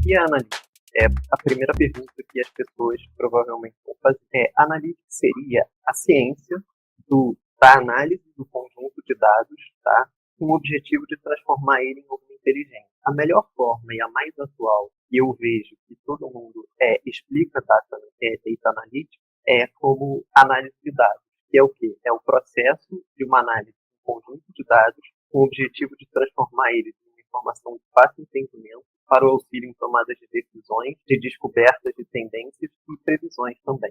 que é analítica? A primeira pergunta que as pessoas provavelmente vão fazer é: analítica seria a ciência da análise do conjunto de dados, tá? Com o objetivo de transformar ele em alguma inteligência. A melhor forma e a mais atual, e eu vejo que todo mundo explica data analytics, é como análise de dados, que é o quê? É o processo de uma análise de um conjunto de dados com o objetivo de transformar eles em uma informação de fácil entendimento para o auxílio em tomadas de decisões, de descobertas de tendências e previsões também.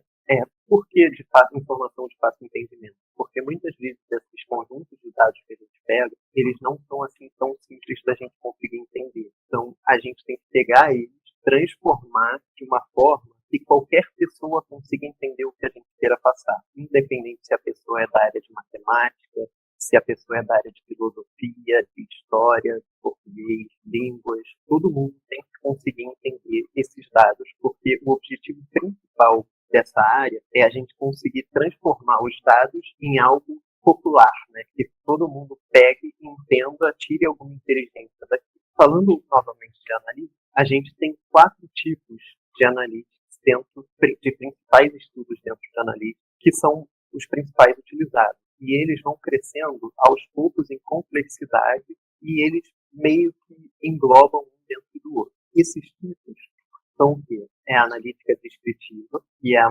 Por que de fato informação de fácil entendimento? Porque muitas vezes esses conjuntos de dados que a gente pega, eles não são assim tão simples da gente conseguir entender. Então, a gente tem que pegar eles, transformar de uma forma que qualquer pessoa consiga entender o que a gente queira passar, independente se a pessoa é da área de matemática, se a pessoa é da área de filosofia, de história, de português, línguas, todo mundo tem que conseguir entender esses dados, porque o objetivo principal dessa área é a gente conseguir transformar os dados em algo popular, né? Que todo mundo pegue, entenda, tire alguma inteligência daqui. Falando novamente de analítica, a gente tem 4 tipos de analítica dentro de principais estudos dentro de analítica, que são os principais utilizados. E eles vão crescendo aos poucos em complexidade e eles meio que englobam um dentro do outro. Esses tipos são o quê? É a analítica descritiva, que é a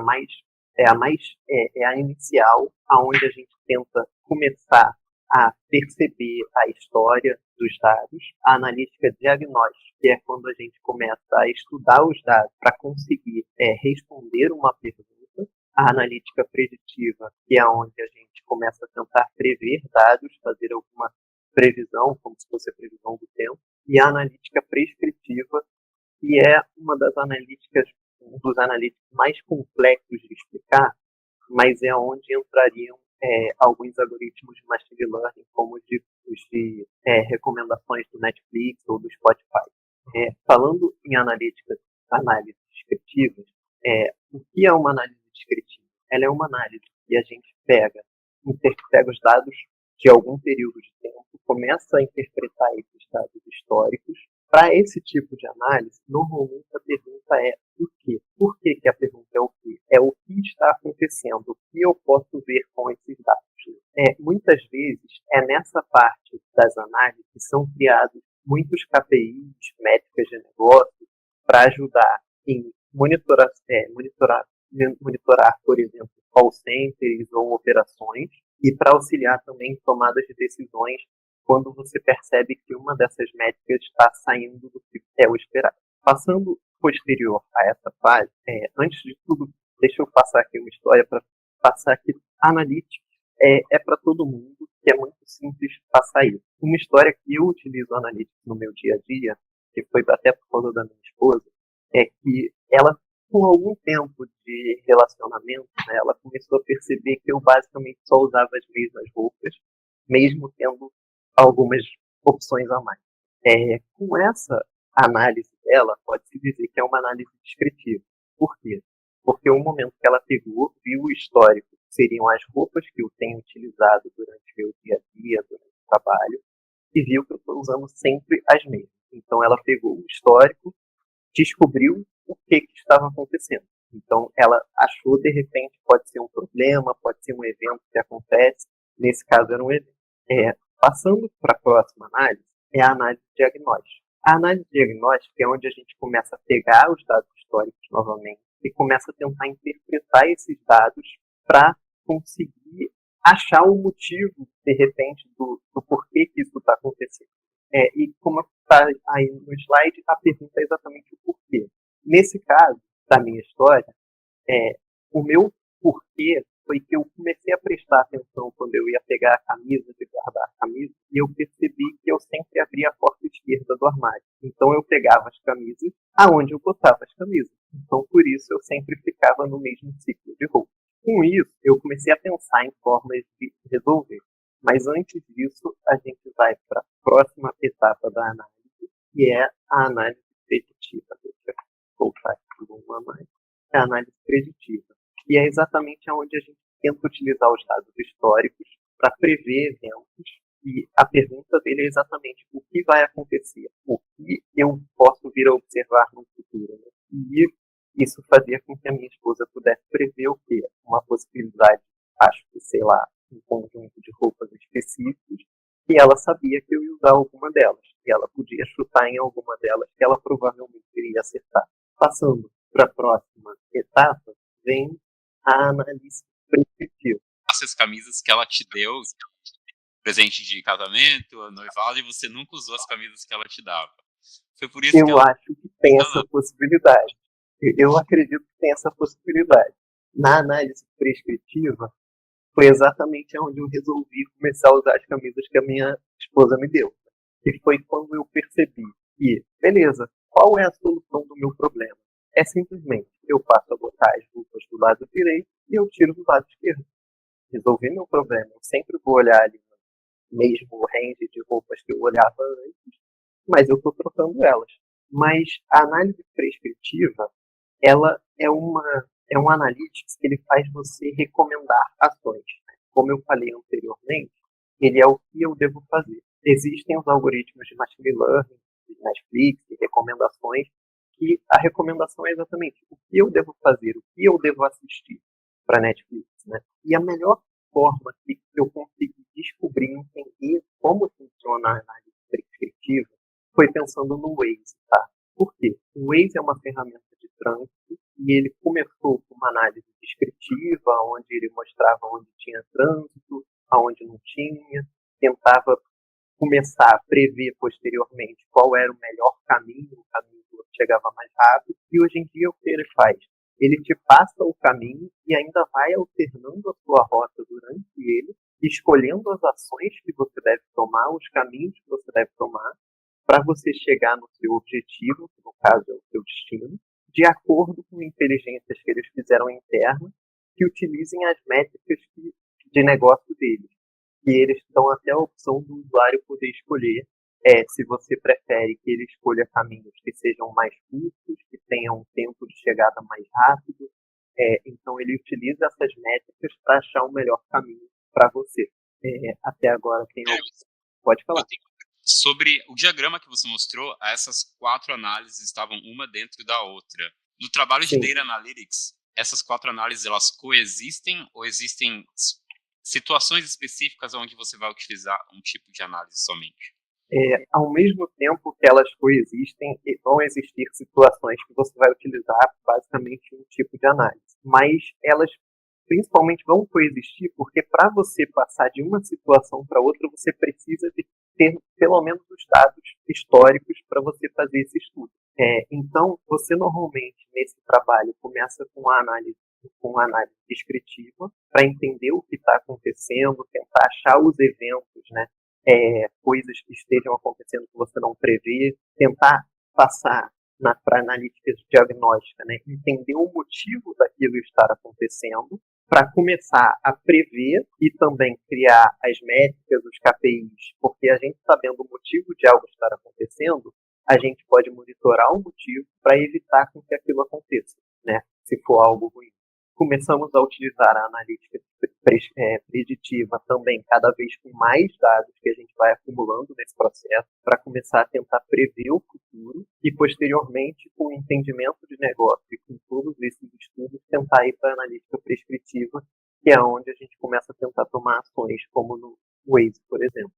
inicial, aonde a gente tenta começar a perceber a história dos dados. A analítica diagnóstica, que é quando a gente começa a estudar os dados para conseguir responder uma pergunta. A analítica preditiva, que é onde a gente começa a tentar prever dados, fazer alguma previsão, como se fosse a previsão do tempo. E a analítica prescritiva, que é uma das analíticas, um dos analíticos mais complexos de explicar, mas é onde entrariam alguns algoritmos de machine learning, como os de recomendações do Netflix ou do Spotify. Falando em análises descritivas, o que é uma análise descritiva? Ela é uma análise que a gente pega os dados de algum período de tempo, começa a interpretar esses dados históricos. Para esse tipo de análise, normalmente a pergunta é o quê? Por que a pergunta é o quê? É o que está acontecendo, o que eu posso ver com esses dados. Muitas vezes, nessa parte das análises que são criados muitos KPIs, métricas de negócio, para ajudar em monitorar, por exemplo, call centers ou operações, e para auxiliar também em tomadas de decisões quando você percebe que uma dessas métricas está saindo do que é o esperado. Passando posterior a essa fase, antes de tudo, deixa eu passar aqui uma história para passar que Analytics é para todo mundo, que é muito simples passar isso. Uma história que eu utilizo Analytics no meu dia a dia, que foi até por causa da minha esposa, é que ela, com algum tempo de relacionamento, né, ela começou a perceber que eu basicamente só usava as mesmas roupas, mesmo tendo algumas opções a mais. Com essa análise dela, pode-se dizer que é uma análise descritiva. Por quê? Porque o momento que ela pegou, viu o histórico, que seriam as roupas que eu tenho utilizado durante meu dia a dia, durante o trabalho, e viu que eu estou usando sempre as mesmas. Então ela pegou o histórico, descobriu o que estava acontecendo. Então ela achou, de repente, pode ser um problema, pode ser um evento que acontece, nesse caso era um evento. Passando para a próxima análise, é a análise diagnóstica. A análise diagnóstica é onde a gente começa a pegar os dados históricos novamente e começa a tentar interpretar esses dados para conseguir achar o motivo, de repente, do porquê que isso está acontecendo. E como está aí no slide, a pergunta é exatamente o porquê. Nesse caso, da minha história, o meu porquê foi que eu comecei a prestar atenção quando eu ia pegar a camisa, de guardar a camisa, e eu percebi que eu sempre abria a porta esquerda do armário. Então eu pegava as camisas aonde eu botava as camisas. Então por isso eu sempre ficava no mesmo ciclo de roupa. Com isso, eu comecei a pensar em formas de resolver. Mas antes disso, a gente vai para a próxima etapa da análise, que é a análise preditiva. Deixa eu voltar aqui uma mais. É a análise preditiva. E é exatamente onde a gente tenta utilizar os dados históricos para prever eventos. E a pergunta dele é exatamente o que vai acontecer, o que eu posso vir a observar no futuro. futuro. Né? E isso fazia com que a minha esposa pudesse prever o quê? Uma possibilidade, acho que, sei lá, um conjunto de roupas específicos, e ela sabia que eu ia usar alguma delas. E ela podia chutar em alguma delas que ela provavelmente iria acertar. Passando para a próxima etapa, vem a análise prescritiva. Essas camisas que ela te deu, presente de casamento, noivado, e você nunca usou as camisas que ela te dava. Foi por isso que Eu ela... acho que tem essa possibilidade. Eu acredito que tem essa possibilidade. Na análise prescritiva, foi exatamente onde eu resolvi começar a usar as camisas que a minha esposa me deu. E foi quando eu percebi que, beleza, qual é a solução do meu problema? É simplesmente, eu passo a botar as roupas do lado direito e eu tiro do lado esquerdo. Resolvi meu problema. Eu sempre vou olhar ali no mesmo range de roupas que eu olhava antes, mas eu estou trocando elas. Mas a análise prescritiva, ela é um analytics que ele faz você recomendar ações. Como eu falei anteriormente, ele é o que eu devo fazer. Existem os algoritmos de machine learning, de Netflix, de recomendações, que a recomendação é exatamente o que eu devo fazer, o que eu devo assistir para Netflix. Né? E a melhor forma que eu consegui descobrir e entender como funciona a análise prescritiva foi pensando no Waze. Tá? Por quê? O Waze é uma ferramenta de trânsito e ele começou com uma análise descritiva, onde ele mostrava onde tinha trânsito, aonde não tinha, tentava começar a prever posteriormente qual era o melhor caminho, o caminho que chegava mais rápido, e hoje em dia o que ele faz? Ele te passa o caminho e ainda vai alternando a sua rota durante ele, escolhendo as ações que você deve tomar, os caminhos que você deve tomar, para você chegar no seu objetivo, que no caso é o seu destino, de acordo com inteligências que eles fizeram internas, que utilizem as métricas de negócio deles. E eles dão até a opção do usuário poder escolher se você prefere que ele escolha caminhos que sejam mais curtos, que tenham um tempo de chegada mais rápido. Então, ele utiliza essas métricas para achar o melhor caminho para você. Até agora, tem algo. Pode falar. Sobre o diagrama que você mostrou, essas 4 análises estavam uma dentro da outra. No trabalho de Data Analytics, essas 4 análises, elas coexistem ou existem situações específicas onde você vai utilizar um tipo de análise somente? Ao mesmo tempo que elas coexistem, vão existir situações que você vai utilizar basicamente um tipo de análise. Mas elas principalmente vão coexistir porque para você passar de uma situação para outra, você precisa de ter pelo menos os dados históricos para você fazer esse estudo. Então, você normalmente, nesse trabalho, começa com uma análise descritiva para entender o que está acontecendo, tentar achar os eventos, né? Coisas que estejam acontecendo que você não prevê, tentar passar para analítica diagnóstica, né? Entender o motivo daquilo estar acontecendo, para começar a prever e também criar as métricas, os KPIs, porque a gente sabendo o motivo de algo estar acontecendo, a gente pode monitorar o motivo para evitar com que aquilo aconteça, né? Se for algo ruim. Começamos a utilizar a analítica preditiva também, cada vez com mais dados que a gente vai acumulando nesse processo, para começar a tentar prever o futuro e, posteriormente, com o entendimento de negócio e com todos esses estudos, tentar ir para a analítica prescritiva, que é onde a gente começa a tentar tomar ações, como no Waze, por exemplo.